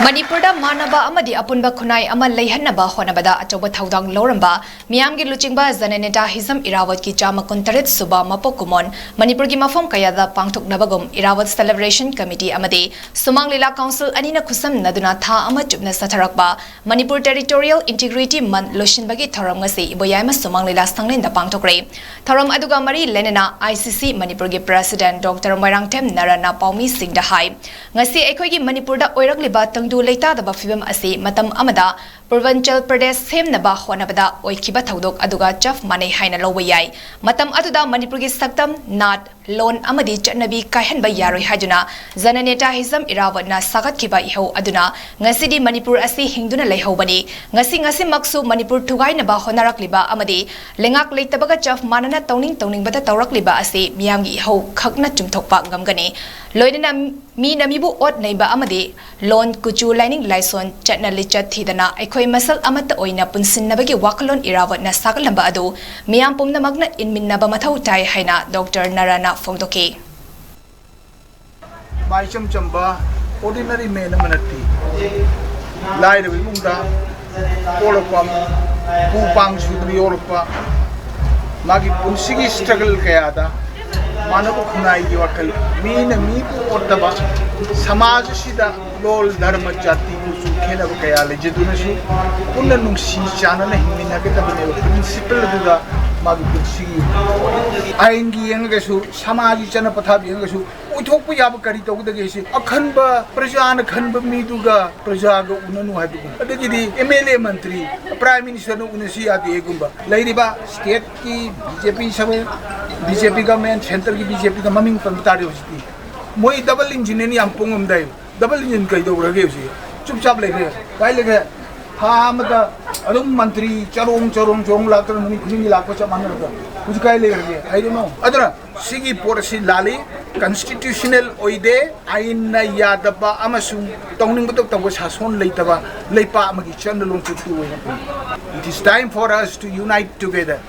Manipur da manaba amadi apunba khunai ama leihanaba honabada achoba thaudang loramba miyamgi luchingba zaneneta hizam irawat ki chama kuntaret suba mapokumon Manipur gi mafom kayada pangthoknabagum irawat celebration committee amadi sumang lila council anina khusam naduna tha ama chupna satharakba Manipur Territorial integrity man loshinbagi thoram ngasi iboyama sumang lila sanglen da pangthokre thoram aduga mari lenena ICC Manipur gi president Dr. Moirangtem Narana Paumi Singh da hai ngasi ekhoi gi Manipur da oiragliba du leita da bafibam ase matam amada Purvanchal Pradesh semnaba honabada oikiba thaudok aduga chaf manei haina lowa yai matam aduda Manipur gi saktam nat lon amadi chatnabi kaihanba yaroi hajuna zananeta hizam irawatna sagat kiba iho aduna ngasidi Manipur ase hingduna leihobani ngasi maksu Manipur thugai naba honarakliba amadi lengak leitabaga chaf manana tawning bata tawrakliba ase miyamgi iho khakna chumthokpa ngamgani loidena mi namibu ot neiba amadi lon kuchu lining laison chatna lichat thidana khoi masal amata oina punsinnabagi wakalon irawatna sagalamba adu miyam pumna magna inminnaba mathau tai haina Dr. Narana Fongdoke Maisham chamba ordinary man manati lai de mungda olopam pupang sudri olopa magi punsigi struggle kayada manabu khunai gi wakal mi ordaba samaj sida lol dharma jati su khela kaya le jeduna su kunna nungsi chana na himina ke tabane principle duda magi punsigi ain gi yanga su samaj chana patha bi yanga su uthok pu yab kari to da ge si akhanba prajana khanba mi duga praja ga unanu ha du adagi di MLA mantri prime minister no unasi ade gumba lairiba state ki BJP sabe BJP government center ki BJP ka maming pantari hosti moi double engine ni ampung dai double engine kai do rage usi chup chap lege kai lege ha amada adum mantri charong jong la tar muni khuni la ko cha man ra kuch kai lege I don't know adra sigi policy lali constitutional oide ain na yadaba amasung tongning butok tawo sason leitaba leipa amagi chan long chu tu it is time for us to unite together